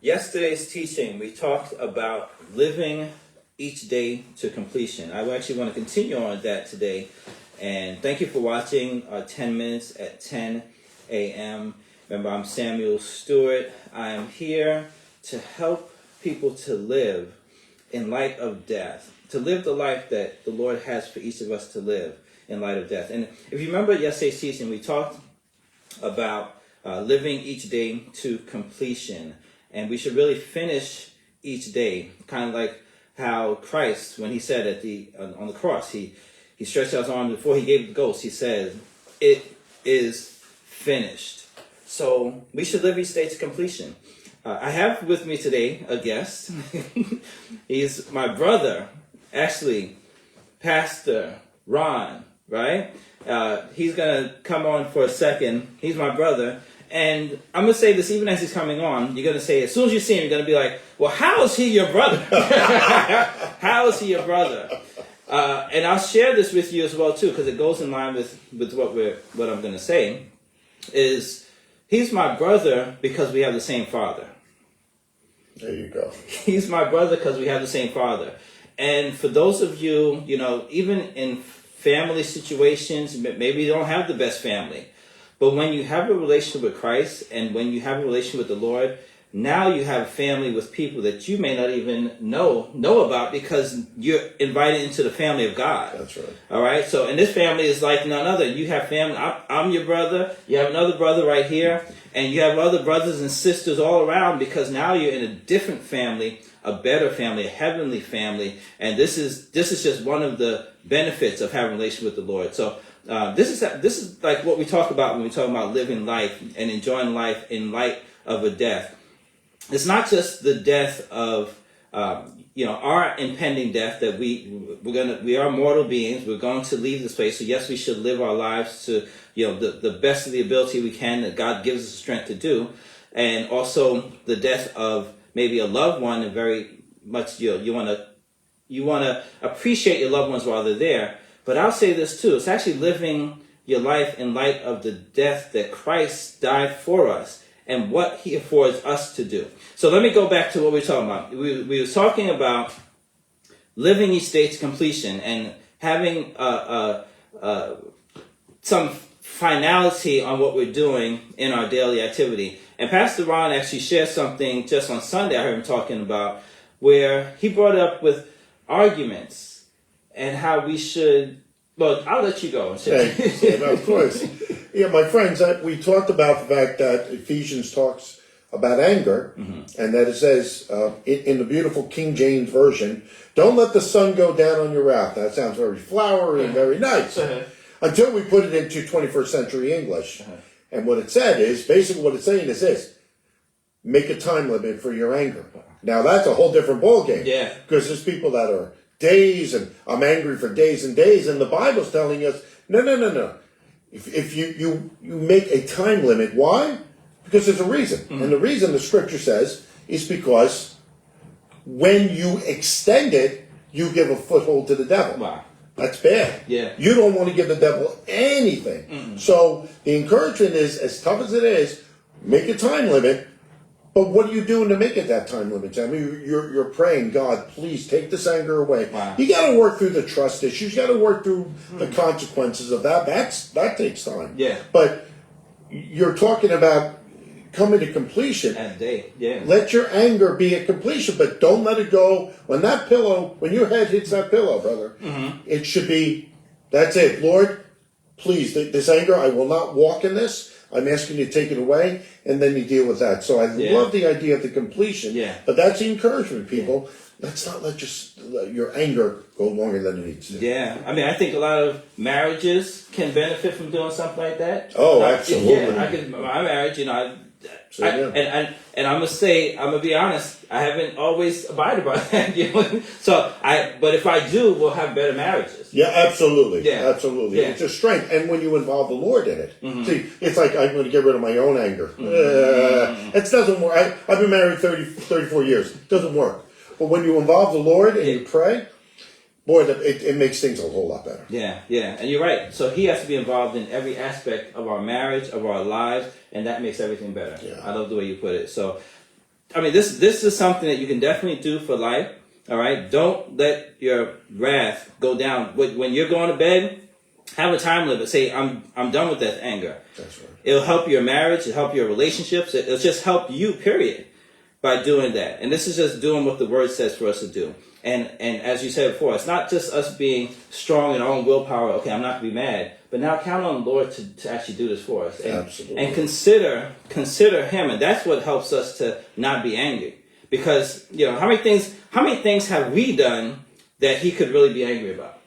Yesterday's teaching, we talked about living each day to completion. I actually want to continue on that today. And thank you for watching 10 Minutes at 10 a.m. Remember, I'm Samuel Stewart. I am here to help people to live in light of death, to live the life that the Lord has for each of us to live in light of death. And if you remember yesterday's teaching, we talked about living each day to completion. And we should really finish each day, kind of like how Christ, when he said on the cross, he stretched out his arm before he gave the ghost. He said, "It is finished." So we should live each day to completion. I have with me today a guest. He's my brother, actually, Pastor Ron, right? He's going to come on for a second. He's my brother. And I'm going to say this even as he's coming on. You're going to say, as soon as you see him, you're going to be like, well, how is he your brother? How is he your brother? And I'll share this with you as well, too, because it goes in line with what I'm going to say, is he's my brother because we have the same father. There you go. He's my brother because we have the same father. And for those of you, even in family situations, maybe you don't have the best family. But when you have a relationship with Christ and when you have a relationship with the Lord, now you have a family with people that you may not even know about because you're invited into the family of God. That's right. All right? So, and this family is like none other. You have family. I'm your brother. You have another brother right here. And you have other brothers and sisters all around because now you're in a different family, a better family, a heavenly family. And this is just one of the benefits of having a relationship with the Lord. So, this is like what we talk about when we talk about living life and enjoying life in light of a death. It's not just the death of our impending death that we are mortal beings. We're going to leave this place. So yes, we should live our lives to the best of the ability we can that God gives us the strength to do, and also the death of maybe a loved one. And very much you want to appreciate your loved ones while they're there. But I'll say this too, it's actually living your life in light of the death that Christ died for us and what he affords us to do. So let me go back to what we were talking about. We were talking about living each day to completion and having some finality on what we're doing in our daily activity. And Pastor Ron actually shared something just on Sunday I heard him talking about where he brought up with arguments and how we should, well, I'll let you go. Yeah, of course. Yeah, my friends, we talked about the fact that Ephesians talks about anger, and that it says in the beautiful King James Version, don't let the sun go down on your wrath. That sounds very flowery and very nice. Until we put it into 21st century English. And what it said is, basically what it's saying is this, make a time limit for your anger. Now that's a whole different ballgame. Yeah. Because there's people that are days, and I'm angry for days and days, and the Bible's telling us, no. If you make a time limit, why? Because there's a reason. And the reason the scripture says is because when you extend it, you give a foothold to the devil. Wow. That's bad. Yeah. You don't want to give the devil anything. So the encouragement is, as tough as it is, make a time limit. But what are you doing to make it that time limit? I mean, you're praying, God, please take this anger away. Wow. You got to work through the trust issues. You got to work through the consequences of that. That takes time. Yeah. But you're talking about coming to completion. Yeah. Let your anger be a completion, but don't let it go. When your head hits that pillow, brother, it should be, that's it. Lord, please, this anger, I will not walk in this. I'm asking you to take it away, and then you deal with that. So I love the idea of the completion. Yeah. But that's the encouragement, people. Let's not let your anger go longer than it needs to. Yeah. I mean, I think a lot of marriages can benefit from doing something like that. Oh, absolutely. Yeah, my marriage, and I'm gonna be honest, I haven't always abided by that. But if I do, we'll have better marriages. Yeah, absolutely. Yeah. Absolutely. Yeah. It's a strength. And when you involve the Lord in it, see, it's like I'm going to get rid of my own anger. It doesn't work. I've been married 34 years. It doesn't work. But when you involve the Lord and you pray, boy, it makes things a whole lot better. Yeah, and you're right. So he has to be involved in every aspect of our marriage, of our lives, and that makes everything better. Yeah. I love the way you put it. So I mean, this is something that you can definitely do for life. All right. Don't let your wrath go down. When you're going to bed, have a time limit. Say, I'm done with that anger. That's right. It'll help your marriage. It'll help your relationships. It'll just help you, period, by doing that. And this is just doing what the word says for us to do. And as you said before, it's not just us being strong in our own willpower. Okay, I'm not going to be mad. But now count on the Lord to actually do this for us. Absolutely. And consider him. And that's what helps us to not be angry. Because, how many things have we done that he could really be angry about?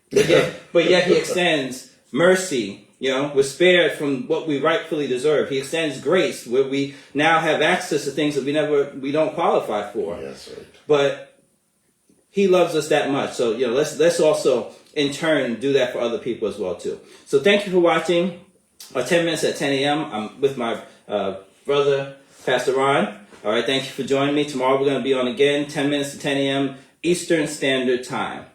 But yet he extends mercy. We're spared from what we rightfully deserve. He extends grace where we now have access to things that we don't qualify for. Yes, right. But he loves us that much. So, let's also in turn do that for other people as well too. So thank you for watching 10 minutes at 10 a.m. I'm with my brother, Pastor Ron. All right, thank you for joining me. Tomorrow we're going to be on again, 10 minutes to 10 a.m. Eastern Standard Time.